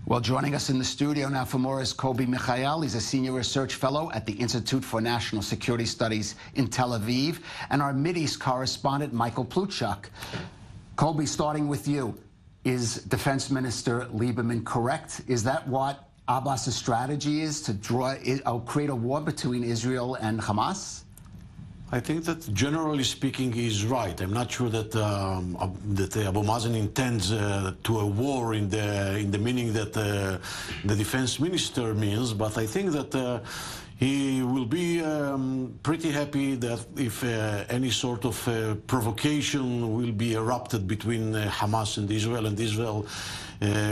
Well, joining us in the studio now for more is Kobi Michael. He's a senior research fellow at the Institute for National Security Studies in Tel Aviv, and our Mideast correspondent, Michael Plutchuk. Kobi, starting with you, is Defense Minister Liberman correct? Is that what Abbas' strategy is, to create a war between Israel and Hamas? I think that generally speaking he's right. I'm not sure that Abu Mazen intends to a war in the meaning that the defense minister means, but I think that he will be pretty happy that if any sort of provocation will be erupted between Hamas and Israel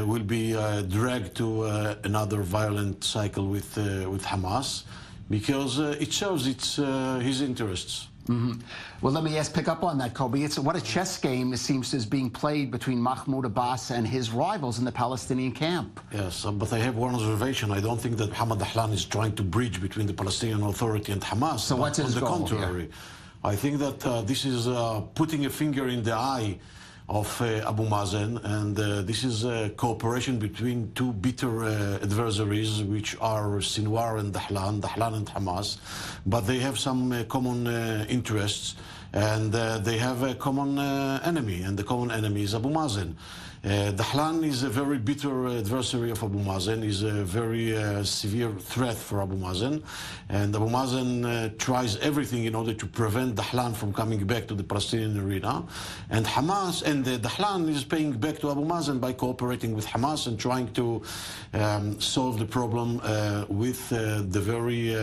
will be dragged to another violent cycle with Hamas, because it shows it's his interests. Mm-hmm. Well, let me pick up on that, Kobi. It's what a chess game it seems is being played between Mahmoud Abbas and his rivals in the Palestinian camp. Yes, but I have one observation. I don't think that Mohammed Dahlan is trying to bridge between the Palestinian Authority and Hamas. So what's his goal? On the contrary, I think that this is putting a finger in the eye of Abu Mazen, and this is a cooperation between two bitter adversaries, which are Sinwar and Dahlan and Hamas, but they have some common interests, and they have a common enemy, and the common enemy is Abu Mazen. Dahlan is a very bitter adversary of Abu Mazen, is a very severe threat for Abu Mazen, and Abu Mazen tries everything in order to prevent Dahlan from coming back to the Palestinian arena, and Hamas and Dahlan is paying back to Abu Mazen by cooperating with Hamas and trying to solve the problem with the very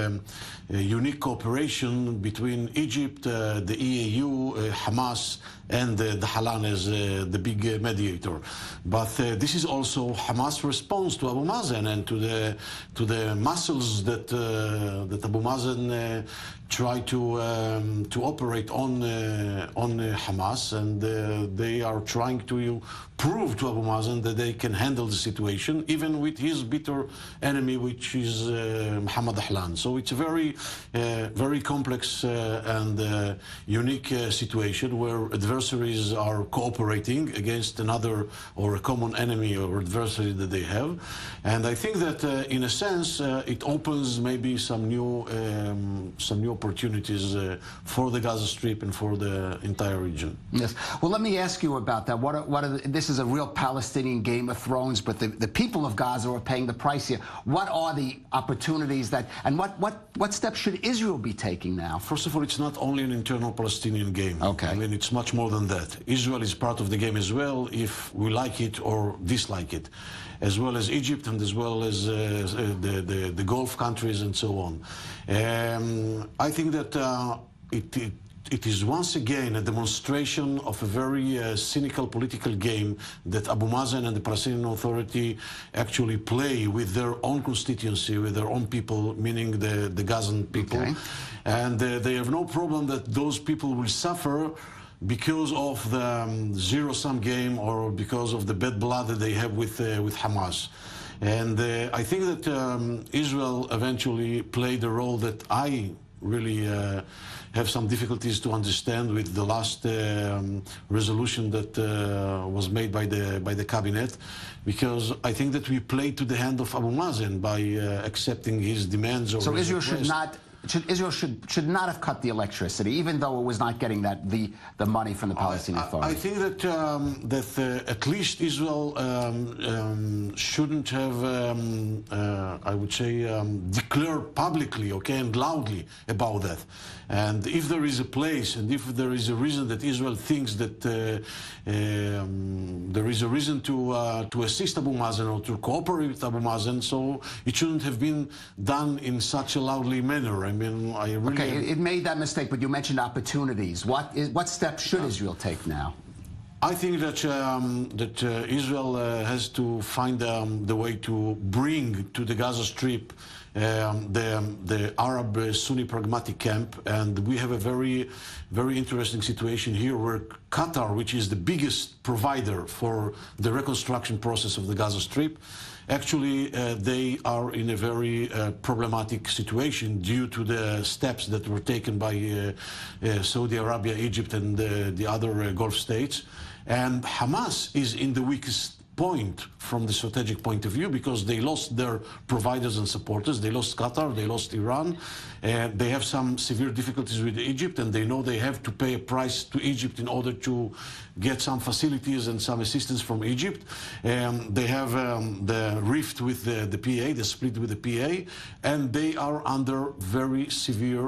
unique cooperation between Egypt, the EAU, Hamas, and Dahlan as the big mediator. But this is also Hamas' response to Abu Mazen and to the muscles that Abu Mazen try to operate on Hamas, and they are trying to prove to Abu Mazen that they can handle the situation, even with his bitter enemy, which is Mohammed Dahlan. So it's a very complex and unique situation where adversaries are cooperating against another or a common enemy or adversary that they have. And I think that in a sense it opens maybe some new opportunities for the Gaza Strip and for the entire region. Yes. Well, let me ask you about that. This is a real Palestinian Game of Thrones, but the people of Gaza are paying the price here. What are the opportunities and what steps should Israel be taking now? First of all, it's not only an internal Palestinian game. Okay. I mean, it's much more than that. Israel is part of the game as well, if we like it or dislike it, as well as Egypt and as well as the Gulf countries and so on. I think that it is once again a demonstration of a very cynical political game that Abu Mazen and the Palestinian Authority actually play with their own constituency, with their own people, meaning the Gazan people. Okay. And they have no problem that those people will suffer because of the zero-sum game or because of the bad blood that they have with Hamas. And I think that Israel eventually played a role that I really have some difficulties to understand with the last resolution that was made by the cabinet, because I think that we played to the hand of Abu Mazen by accepting his demands. Or so Israel Israel should not have cut the electricity, even though it was not getting the money from the Palestinian Authority. I think that at least Israel shouldn't have, I would say, declared publicly, okay, and loudly about that. And if there is a place, and if there is a reason that Israel thinks that there is a reason to assist Abu Mazen or to cooperate with Abu Mazen, so it shouldn't have been done in such a loudly manner. I mean, I really... Okay, it made that mistake, but you mentioned opportunities. What steps should Israel take now? I think that Israel has to find the way to bring to the Gaza Strip the Arab Sunni pragmatic camp, and we have a very interesting situation here where Qatar, which is the biggest provider for the reconstruction process of the Gaza Strip, actually they are in a very problematic situation due to the steps that were taken by Saudi Arabia, Egypt, and the other Gulf states. And Hamas is in the weakest point from the strategic point of view, because they lost their providers and supporters. They lost Qatar, they lost Iran, and they have some severe difficulties with Egypt, and they know they have to pay a price to Egypt in order to get some facilities and some assistance from Egypt. They have the rift with the PA, the split with the PA, and they are under very severe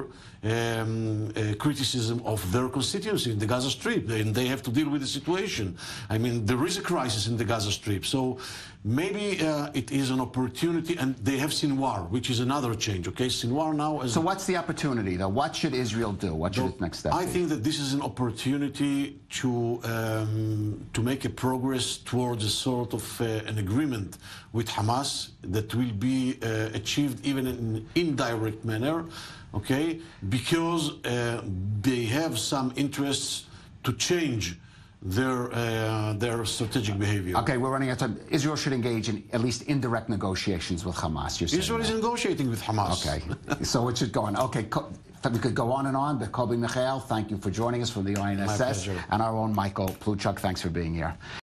criticism of their constituency in the Gaza Strip, and they have to deal with the situation. I mean, there is a crisis in the Gaza Strip, so maybe it is an opportunity, and they have Sinwar, which is another change, okay? Sinwar now is... So what's the opportunity, though? What should Israel do? What should its next step be? I think that this is an opportunity to make a progress towards a sort of an agreement with Hamas that will be achieved even in an indirect manner, okay? Because they have some interests to change their strategic behavior. Okay, we're running out of time. Israel should engage in at least indirect negotiations with Hamas. You're saying Israel is negotiating with Hamas. Okay, so it should go on. Okay, we could go on and on, but Kobi Michael, thank you for joining us from the INSS, and our own Michael Pluchuk, thanks for being here.